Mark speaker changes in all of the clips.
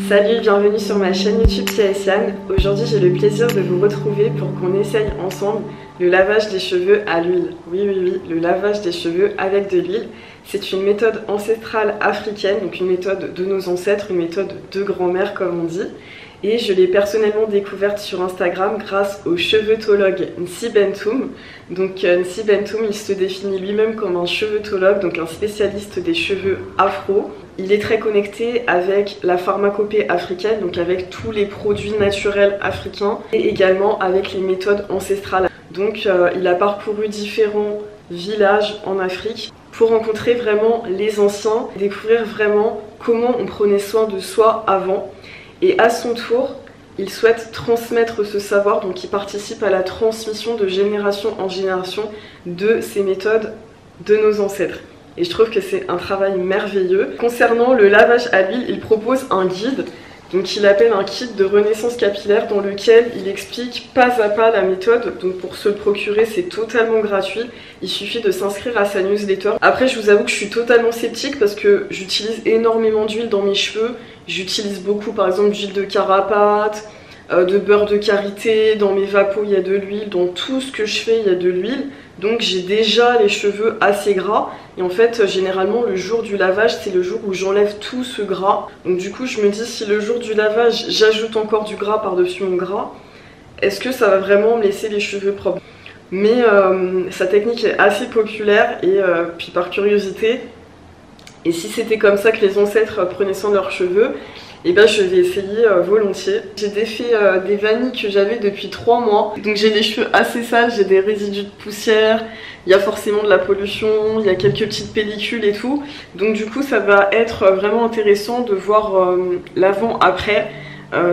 Speaker 1: Salut, bienvenue sur ma chaîne YouTube Tia Essiane. Aujourd'hui j'ai le plaisir de vous retrouver pour qu'on essaye ensemble le lavage des cheveux à l'huile. Oui, le lavage des cheveux avec de l'huile. C'est une méthode ancestrale africaine, donc une méthode de nos ancêtres, une méthode de grand-mère comme on dit. Et je l'ai personnellement découverte sur Instagram grâce au cheveutologue Nsi Bentoum. Donc Nsi Bentoum, il se définit lui-même comme un cheveutologue, donc un spécialiste des cheveux afro. Il est très connecté avec la pharmacopée africaine, donc avec tous les produits naturels africains et également avec les méthodes ancestrales. Donc il a parcouru différents villages en Afrique pour rencontrer vraiment les anciens, découvrir vraiment comment on prenait soin de soi avant. Et à son tour, il souhaite transmettre ce savoir, donc il participe à la transmission de génération en génération de ces méthodes de nos ancêtres. Et je trouve que c'est un travail merveilleux. Concernant le lavage à l'huile, il propose un guide, donc il appelle un kit de renaissance capillaire dans lequel il explique pas à pas la méthode. Donc pour se le procurer, c'est totalement gratuit. Il suffit de s'inscrire à sa newsletter. Après, je vous avoue que je suis totalement sceptique parce que j'utilise énormément d'huile dans mes cheveux. J'utilise beaucoup par exemple d'huile de carapate, de beurre de karité, dans mes vapos il y a de l'huile, dans tout ce que je fais il y a de l'huile. Donc j'ai déjà les cheveux assez gras et en fait généralement le jour du lavage c'est le jour où j'enlève tout ce gras. Donc du coup je me dis si le jour du lavage j'ajoute encore du gras par-dessus mon gras, est-ce que ça va vraiment me laisser les cheveux propres? Mais sa technique est assez populaire et puis par curiosité, et si c'était comme ça que les ancêtres prenaient soin de leurs cheveux, et ben je vais essayer volontiers. J'ai défait des vanilles que j'avais depuis 3 mois. Donc j'ai les cheveux assez sales, j'ai des résidus de poussière, il y a forcément de la pollution, il y a quelques petites pellicules et tout. Donc du coup ça va être vraiment intéressant de voir l'avant-après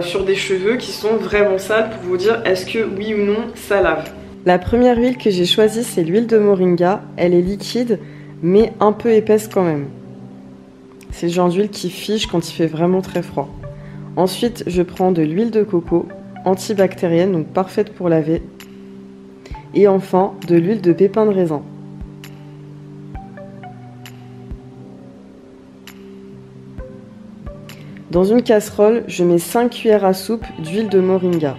Speaker 1: sur des cheveux qui sont vraiment sales pour vous dire est-ce que oui ou non ça lave. La première huile que j'ai choisie c'est l'huile de moringa. Elle est liquide mais un peu épaisse quand même. C'est le genre d'huile qui fige quand il fait vraiment très froid. Ensuite, je prends de l'huile de coco, antibactérienne, donc parfaite pour laver. Et enfin, de l'huile de pépins de raisin. Dans une casserole, je mets 5 cuillères à soupe d'huile de moringa.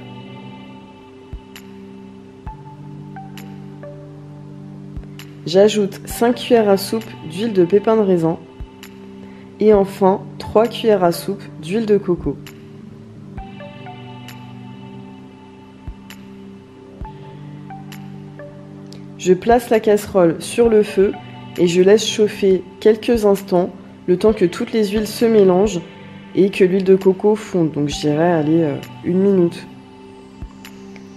Speaker 1: J'ajoute 5 cuillères à soupe d'huile de pépins de raisin. Et enfin, 3 cuillères à soupe d'huile de coco. Je place la casserole sur le feu et je laisse chauffer quelques instants, le temps que toutes les huiles se mélangent et que l'huile de coco fonde. Donc je dirais, allez, 1 minute.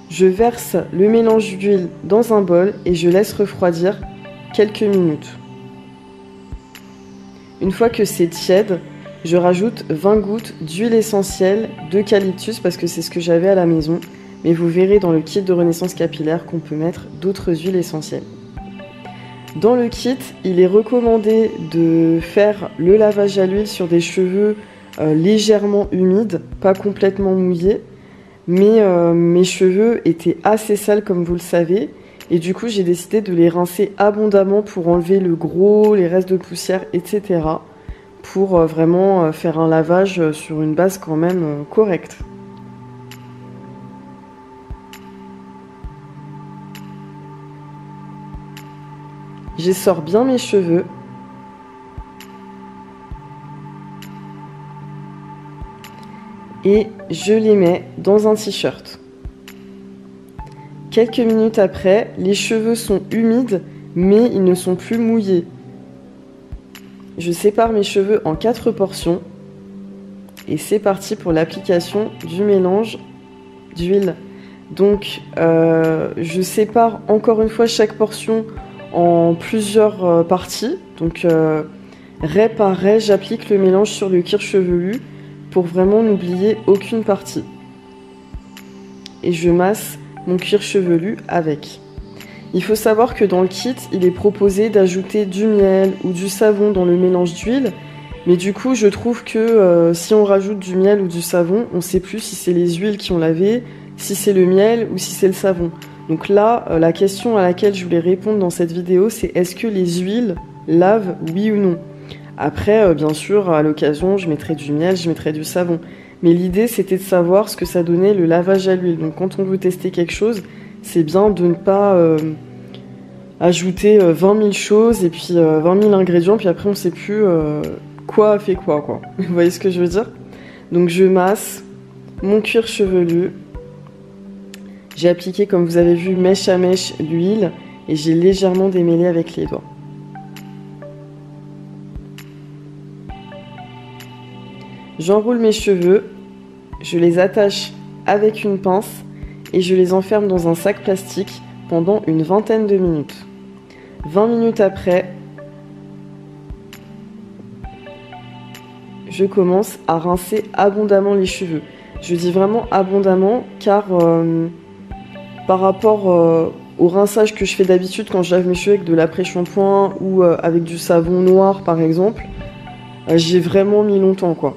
Speaker 1: Je verse le mélange d'huile dans un bol et je laisse refroidir quelques minutes. Une fois que c'est tiède, je rajoute 20 gouttes d'huile essentielle d'eucalyptus parce que c'est ce que j'avais à la maison. Mais vous verrez dans le kit de renaissance capillaire qu'on peut mettre d'autres huiles essentielles. Dans le kit, il est recommandé de faire le lavage à l'huile sur des cheveux légèrement humides, pas complètement mouillés. Mais mes cheveux étaient assez sales comme vous le savez. Et du coup, j'ai décidé de les rincer abondamment pour enlever le gros, les restes de poussière, etc. Pour vraiment faire un lavage sur une base quand même correcte. J'essore bien mes cheveux. Et je les mets dans un t-shirt. Quelques minutes après, les cheveux sont humides, mais ils ne sont plus mouillés. Je sépare mes cheveux en 4 portions. Et c'est parti pour l'application du mélange d'huile. Donc, je sépare encore une fois chaque portion en plusieurs parties. Donc, raie par raie, j'applique le mélange sur le cuir chevelu pour vraiment n'oublier aucune partie. Et je masse mon cuir chevelu avec. Il faut savoir que dans le kit, il est proposé d'ajouter du miel ou du savon dans le mélange d'huile. Mais du coup, je trouve que si on rajoute du miel ou du savon, on ne sait plus si c'est les huiles qui ont lavé, si c'est le miel ou si c'est le savon. Donc là, la question à laquelle je voulais répondre dans cette vidéo, c'est est-ce que les huiles lavent, oui ou non? Après, bien sûr, à l'occasion, je mettrai du miel, je mettrai du savon. mais l'idée c'était de savoir ce que ça donnait le lavage à l'huile. Donc quand on veut tester quelque chose, c'est bien de ne pas ajouter 20 000 choses et puis 20 000 ingrédients, puis après on sait plus quoi a fait quoi. Vous voyez ce que je veux dire? Donc je masse mon cuir chevelu. J'ai appliqué, comme vous avez vu, mèche à mèche l'huile et j'ai légèrement démêlé avec les doigts. J'enroule mes cheveux, je les attache avec une pince et je les enferme dans un sac plastique pendant une vingtaine de minutes. 20 minutes après, je commence à rincer abondamment les cheveux. Je dis vraiment abondamment car par rapport au rinçage que je fais d'habitude quand je lave mes cheveux avec de l'après-shampoing ou avec du savon noir par exemple, j'ai vraiment mis longtemps quoi.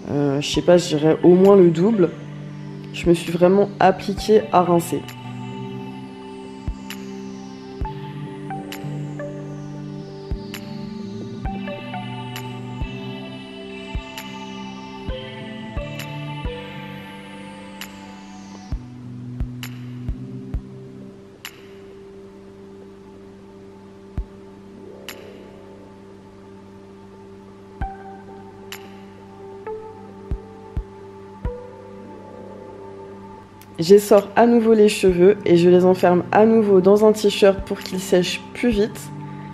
Speaker 1: Je sais pas, je dirais au moins le double. Je me suis vraiment appliquée à rincer. J'essore à nouveau les cheveux et je les enferme à nouveau dans un t-shirt pour qu'ils sèchent plus vite,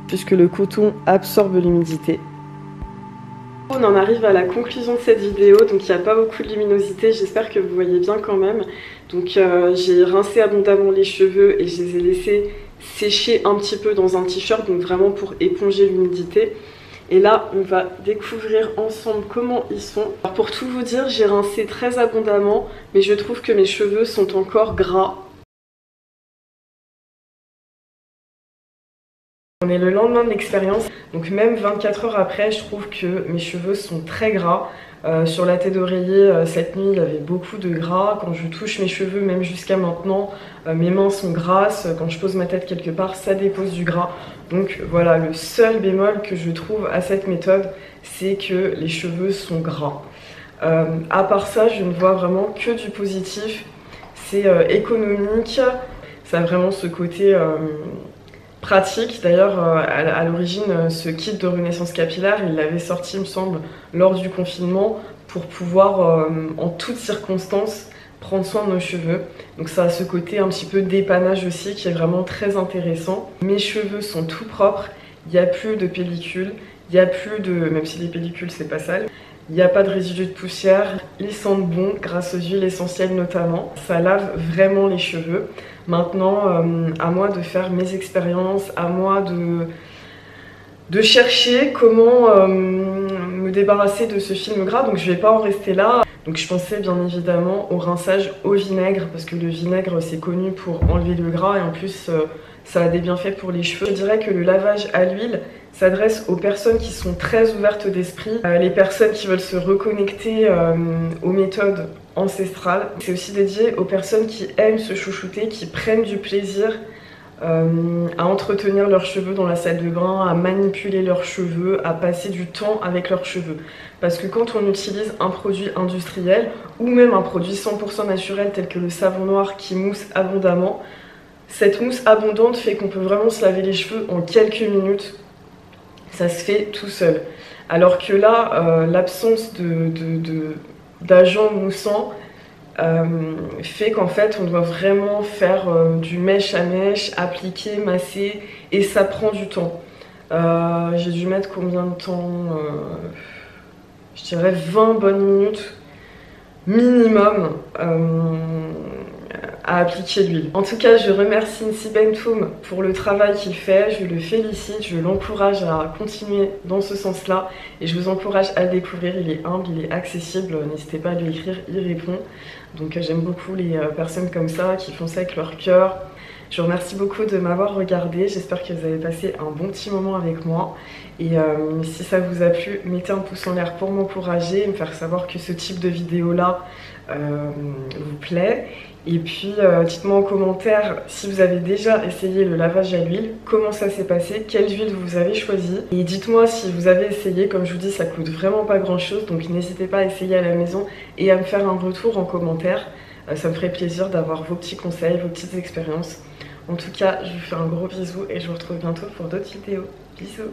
Speaker 1: puisque le coton absorbe l'humidité. On en arrive à la conclusion de cette vidéo, donc il n'y a pas beaucoup de luminosité, j'espère que vous voyez bien quand même. Donc j'ai rincé abondamment les cheveux et je les ai laissés sécher un petit peu dans un t-shirt, donc vraiment pour éponger l'humidité. Et là, on va découvrir ensemble comment ils sont. Alors pour tout vous dire, j'ai rincé très abondamment, mais je trouve que mes cheveux sont encore gras. On est le lendemain de l'expérience, donc même 24 heures après, je trouve que mes cheveux sont très gras. Sur la tête d'oreiller, cette nuit, il y avait beaucoup de gras. Quand je touche mes cheveux, même jusqu'à maintenant, mes mains sont grasses. Quand je pose ma tête quelque part, ça dépose du gras. Donc voilà, le seul bémol que je trouve à cette méthode, c'est que les cheveux sont gras. À part ça, je ne vois vraiment que du positif. C'est économique, ça a vraiment ce côté pratique. D'ailleurs, à l'origine, ce kit de renaissance capillaire, il l'avait sorti, il me semble, lors du confinement pour pouvoir, en toutes circonstances, prendre soin de nos cheveux. Donc ça a ce côté un petit peu dépannage aussi qui est vraiment très intéressant. Mes cheveux sont tout propres, il n'y a plus de pellicule, il n'y a plus de... même si les pellicules c'est pas sale, il n'y a pas de résidus de poussière, ils sentent bon grâce aux huiles essentielles notamment. Ça lave vraiment les cheveux. Maintenant, à moi de faire mes expériences, à moi de chercher comment me débarrasser de ce film gras. Donc je vais pas en rester là. Donc je pensais bien évidemment au rinçage au vinaigre, parce que le vinaigre c'est connu pour enlever le gras et en plus ça a des bienfaits pour les cheveux. Je dirais que le lavage à l'huile s'adresse aux personnes qui sont très ouvertes d'esprit, les personnes qui veulent se reconnecter aux méthodes ancestrales. C'est aussi dédié aux personnes qui aiment se chouchouter, qui prennent du plaisir à entretenir leurs cheveux dans la salle de bain, à manipuler leurs cheveux, à passer du temps avec leurs cheveux. Parce que quand on utilise un produit industriel ou même un produit 100% naturel tel que le savon noir qui mousse abondamment, cette mousse abondante fait qu'on peut vraiment se laver les cheveux en quelques minutes. Ça se fait tout seul. Alors que là, l'absence d'agents moussants fait qu'en fait on doit vraiment faire du mèche à mèche, appliquer, masser, et ça prend du temps. J'ai dû mettre combien de temps je dirais 20 bonnes minutes minimum à appliquer l'huile. En tout cas, je remercie Nsi Bentoum pour le travail qu'il fait, je le félicite, je l'encourage à continuer dans ce sens-là et je vous encourage à le découvrir. Il est humble, il est accessible, n'hésitez pas à lui écrire, il répond. Donc j'aime beaucoup les personnes comme ça qui font ça avec leur cœur. Je vous remercie beaucoup de m'avoir regardé, j'espère que vous avez passé un bon petit moment avec moi. Et si ça vous a plu, mettez un pouce en l'air pour m'encourager et me faire savoir que ce type de vidéo là vous plaît. Et puis dites-moi en commentaire si vous avez déjà essayé le lavage à l'huile, comment ça s'est passé, quelle huile vous avez choisi. Et dites-moi si vous avez essayé, comme je vous dis ça coûte vraiment pas grand chose, donc n'hésitez pas à essayer à la maison et à me faire un retour en commentaire. Ça me ferait plaisir d'avoir vos petits conseils, vos petites expériences. En tout cas, je vous fais un gros bisou et je vous retrouve bientôt pour d'autres vidéos. Bisous!